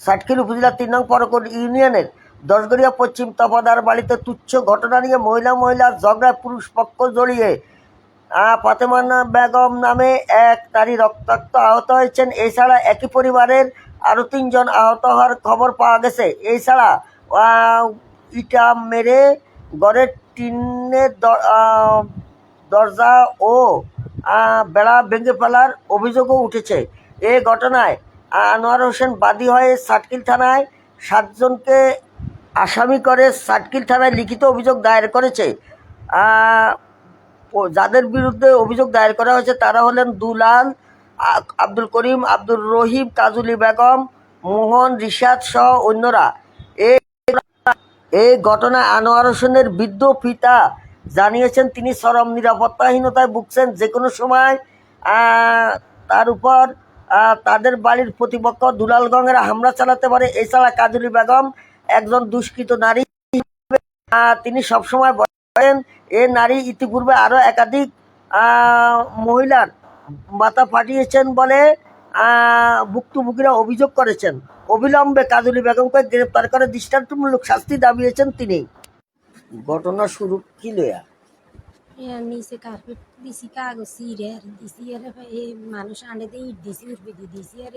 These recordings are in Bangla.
ষাটখিল উপজেলা ৩ নং পরকট ইউনিয়নের দশগড়িয়া পশ্চিম তপাদার বাড়িতে তুচ্ছ ঘটনা নিয়ে মহিলার ঝগড়ায় পুরুষ পক্ষ জড়িয়ে ফাতেমা বেগম নামে এক নারী রক্তাক্ত আহত হয়েছেন। এছাড়া একই পরিবারের আরও ৩ জন আহত হওয়ার খবর পাওয়া গেছে। এছাড়া ইটা মেরে ঘরের টিনের দরজা ও বেড়া ভেঙে ফেলার অভিযোগও উঠেছে। এই ঘটনায় আনোয়ার হোসেন বাদী হয়ে ষাটখিল থানায় 7 জনকে আসামি করে ষাটখিল থানায় লিখিত অভিযোগ দায়ের করেছে। যাদের বিরুদ্ধে অভিযোগ দায়ের করা হয়েছে তারা হলেন দুলাল, আব্দুল করিম, আব্দুর রহিম, কাজুলি বেগম, মোহন, রিশাদ সহ অন্যরা। এই ঘটনায় আনোয়ার হোসেনের বৃদ্ধ পিতা জানিয়েছেন তিনি চরম নিরাপত্তাহীনতায় ভুগছেন। যে কোনো সময় তার উপর তাদের বাড়ির প্রতিপক্ষ দুলালগঞ্জের হামলা চালাতে পারে। এছাড়া কাজুলি বেগম একজন দুষ্কৃত নারী, তিনি সবসময় বলেন এ নারী ইতিপূর্বে আরও একাধিক মহিলার মাথা ফাটিয়েছেন বলে ভুক্তভোগীরা অভিযোগ করেছেন। অবিলম্বে কাজুলি বেগমকে গ্রেপ্তার করে দৃষ্টান্তমূলক শাস্তি দাবিয়েছেন তিনি। ঘটনা শুরু কি লয়া নিচে কার্পেট দিছি, কাগজ চিরে আর দিছি, আর মানুষ আনে দিয়ে ইট দিছি, উর্বিদি দিছি, আর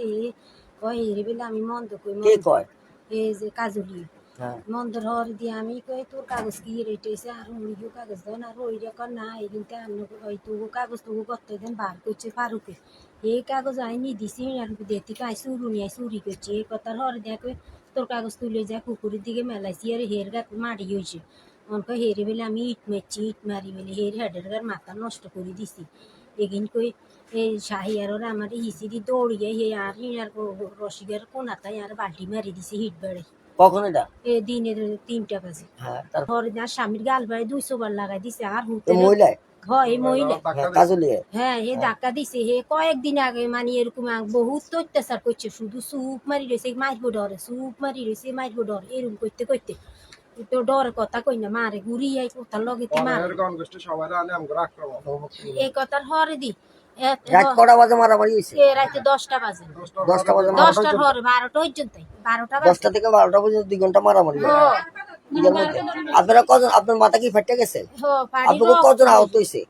কয় এরে বেলে আমি মন্দ কই কয় এই যে কাজুলি মন্দর হর দিয়ে আমি কই তোর কাগজ কি রেটেছে আর উড়িও কাগজ দেন আর ওই রেকর না এই কিন্তু ওই তবু কাগজ তবু করতে দেন বার করছে ফারুকে এই কাগজ আইনি দিছি আর দেখতে কাই চুরুনি চুরি করছে এই কথার হর দেখো তোর কাগজ তুলে যা পুকুরের দিকে মেলাইছি আর হের গাত মারি হয়েছে অনক হেরে বেলে আমি ইট মারছি ইট মারি বেলে হের হেডের গার মাথা নষ্ট করে দিছি এগিন কই এই শাহিয়ার আমার হিসিরি দৌড়িয়ে হে আর রসিকের কোনাতাই আর বাল্টি মারি দিছে হিট বেড়ে। কখন এটা? দিনের 3টা বাজে। তারপরে স্বামীর গাল বাড়ি 200 বার লাগাই দিছে আর হ্যাঁ হে ধাক্কা দিছে হে কয়েকদিন আগে মানে এরকম বহুত অত্যাচার করছে শুধু সুপ মারি রয়েছে মারবো ডরে সুপ মারি রয়েছে মারবো ডর এরকম করতে করতে তো ডরের কথা কই না মারে ঘুরি আই কোথার লগে এই কথার হরে দি কটা বাজে মারামারি হয়েছে? রাতে 10টা বাজে 10টার হরে 12টা পর্যন্ত 12টা 10টা থেকে 12টা পর্যন্ত 2 ঘন্টা মারামারি। আপনারা কজন? আপনার মাথা কি ফেটে গেছে? আপনাকে কজন আহত হয়েছে?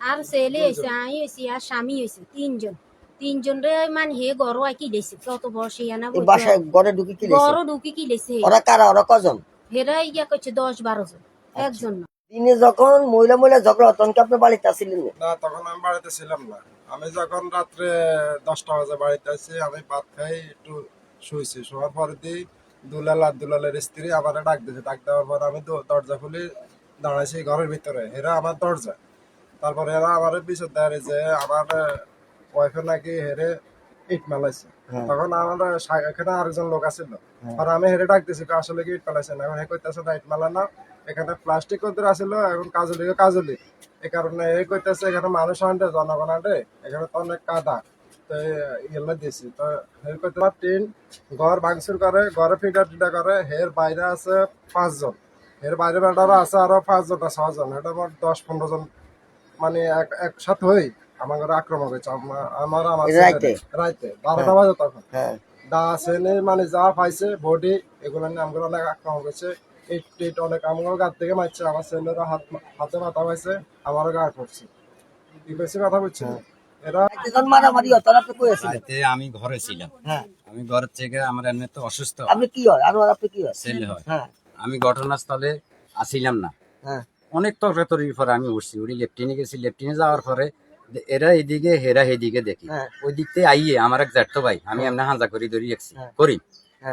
আর ছেলে হয়েছে আমি হয়েছি আর স্বামী হয়েছে 3 জন রে মানে হে গরো কি লেছে কত বসে আনা বাসায় ঘরে ঢুকি কি লেছে? গরো ঢুকি কি লেছে ওরা কারা? ওরা কজন? হেরা ইয়া করছে 10-12 জন একজন না। দিনে যখন মহিলা ঝগড়া তখন কি আপনি বাড়িতে ছিলেন না? তখন আমি বাড়িতে ছিলাম না। আমি যখন রাত্রে 10টা বাজে বাড়িতে আসি আমি ভাত খাই একটু শুয়েছি, শোয়ার পরে দিই দুলালের স্ত্রী আমার ডাক দিয়েছে। ডাক দেওয়ার পর আমি দরজা খুলে দাঁড়াইছি ঘরের ভিতরে, এরা আমার দরজা। তারপরে এরা আমার পিছন দেয় যে আমার ওয়াইফে নাকি হেরে ইট মালাইছে। তখন আমার এখানে আরেকজন লোক আছিল, আর আমি হেরে ডাক দিয়েছি আসলে কি ইট মালাইছে না? এখন হে কইতেছে না ইট মালা না, এখানে প্লাস্টিক কদ্দুর আসিল, এখন কাজুলি এই কারণে এই কইতেছে এখানে মানুষ আনতে জনগণ আনতে এখানে তো অনেক কাদা তো ইয়েলে দিয়েছি। তো হের কইতে টিন ঘর ভাঙচুর করে, ঘরে ফিটা করে। হের বাইরে আছে 5 জন, এর বাইরে বেটারা আছে আরো 5 জন 6 জন, এটা আমার 10-15 জন মানে একসাথে হই আমার ঘরে আক্রমণ করেছে। আমার রাইতে 12টা বাজে তখন দা ছেলে মানে যা পাইছে বডি এগুলো নিয়ে আমার অনেক আক্রমণ করেছে। ইট অনেক আমার গাছ থেকে মারছে, আমার ছেলেরা হাতে মাথা পাইছে, আমারও গা করছে। কি কইছে কথা বুঝছি? আমি ঘরে ছিলাম, আমি ঘরের থেকে আমার এমনি তো অসুস্থ। আপনি কি হয়? আপনি কি হয়? ছেলে হয়। আমি ঘটনাস্থলে আসিলাম না, অনেক তর্কাতর্কির পরে আমি উঠি লেফটিনে গেছি। লেফটিনে যাওয়ার পরে এরা এদিকে হেরা এদিকে দেখি, ওই দিক থেকে আইয়ে আমার এক জ্যাঠতো ভাই, আমি এমনি হাঁজা করি ধরি দেখছি করিম।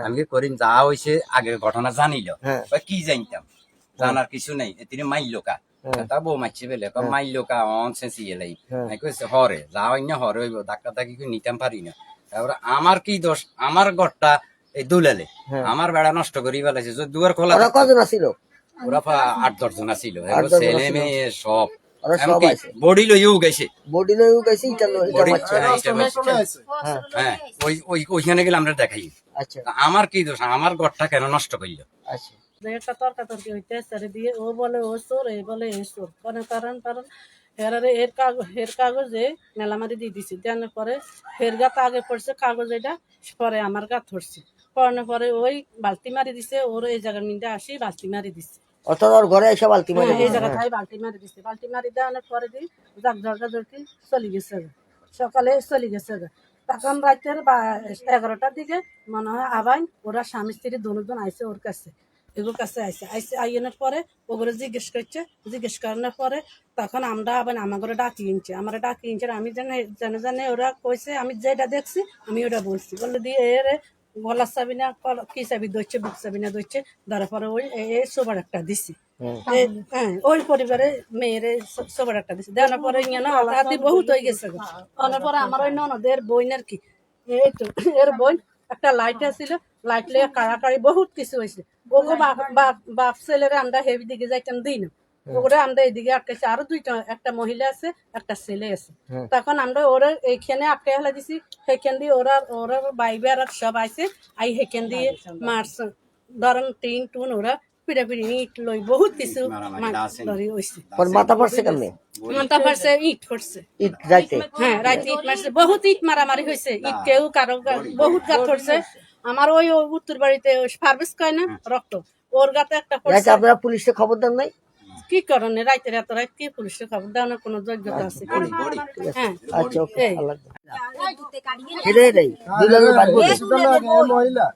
আমি করিম যা হয়েছে আগের ঘটনা জানিল, কি জানতাম, জানার কিছু নেই। তিনি মাইলো কা তা বউ মারছে বেলে মাইলো কা অন সেন্সি এলাই কইছে হরে যা হয় না হরে হইব, ধাক্কা ধাক্কি নিতাম পারি না। তারপরে আমার কি দোষ? আমার ঘরটা এই দুলালে আমার বেড়া নষ্ট করি ফেলাইছে। দুয়ার খোলা কজন আছিল? ওরা 8-10 জন ছিল, ছেলে মেয়ে সব বডি লইও গেছে। হ্যাঁ ওইখানে গেলে আমরা দেখাই আমার কি দোষ, আমার ঘরটা কেন নষ্ট করলো। একটা তর্কাতর্কি হইতেছে ও বলে ও চোর, এই বলে এই চোর, কারণ এর কাগজে মেলামারি দিয়ে দিছি, দেওয়ার পরে ফের গাত আগে পড়ছে কাগজ, এটা পরে আমার গাত ধরছে, পড়ানোর পরে ওই বালতি মারি দিছে, ওর এই জায়গার মধ্যে আসি বালতি মারি দিছে। অর্থাৎ ওর ঘরে এসে বালতি মারে এই জায়গাটাই বালতি মারি দিছে, বালতি মারি দেওয়ানোর পরে দিয়ে ঝরকা ঝরকি চলে গেছে, সকালে চলে গেছে। তখন রাতের 11টার দিকে মনে হয় আবার ওরা স্বামী স্ত্রী দুজন আইসে ওর কাছে, এগুলোর কাছে আইসে আইনের পরে ওগুলো জিজ্ঞেস করছে, জিজ্ঞেস করানোর পরে তখন আমরা আবার আমার ঘরে ডাকি ইনছে, আমার ডাকি ইনছে, আমি জানে ওরা কইছে, আমি যেটা দেখছি আমি ওটা বলছি, বলে দিয়ে এর গলার চাবি না কি চাবি ধরছে, বুক চাবি না ধরছে, ধরার পরে ওই সোবার একটা দিছি। হ্যাঁ, ওই পরিবারে মেয়েরে সবার একটা দিছে, দেওয়ার পরে হাতাহাতি বহুত হয়ে গেছে। অনার পরে আমার ওই ননদের বইন আর কি, এই তো এর বইন একটা লাইট আছিল, লাইট লিয়ে কাড়াকাড়ি বহুত কিছু হয়েছে। ওগো বাপ ছেলেরে আমরা হেভি দিকে যাইতাম দিই না, ওরা আমরা এইদিকে আটকেছে, আরো দুইটা, একটা মহিলা আছে একটা ছেলে আছে। তখন আমরা ওরা এইখানে আটকে ফেলা দিছি, সেখান দিয়ে ওরা বাইবার সব আইছে, আই সেখান দিয়ে মারছে, ধরেন টিন টুন ওরা পিড়াপিড়ি ইট লই বহুত কিছু হয়েছে। মাথা পড়ছে কেমনে? মাথা পারছে ইট করছে, ইট যাইতে? হ্যাঁ রাইতে ইট মারছে, বহুত ইট মারামারি হয়েছে, ইট কেউ কারো বহুত গাত ধরছে। আমার ওই উত্তর বাড়িতে ফার্ভিস কয় না রক্ত, ওর গাতে একটা পড়ছে। আপনারা পুলিশে খবর দেন নাই? কি কারণে রাইতে এত রাত কি পুলিশের খবর দেওয়ার কোনো যোগ্যতা আছে? হ্যাঁ, আচ্ছা, ওকে, এই। আল্লাহ এটাই দুলালের বাড়ি মহিলা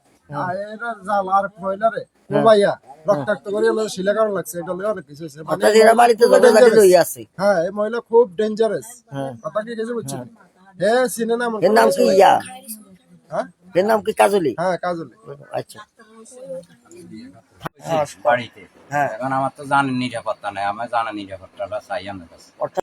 এরা জাল আর মহিলারে মোবাইয়া রক্তাক্ত করে শিলা কারণ লাগছে, এটা লয়ে অনেক কিছু হয়েছে। অর্থাৎ এরা বাড়িতে ঝগড়াঝাটি হয়ে আছে। হ্যাঁ, এই মহিলা খুব ডেঞ্জারাস। কথা কি কিছু বুঝছো? হ্যাঁ, চিনে না? এর নাম কি ইয়া? হ্যাঁ, এর নাম কি কাজলি? হ্যাঁ, কাজলে। আচ্ছা, বাড়িতে এখন আমার তো জানেন নিরাপত্তা নাই, আমার জানা নিরাপত্তাটা চাই আমার কাছে।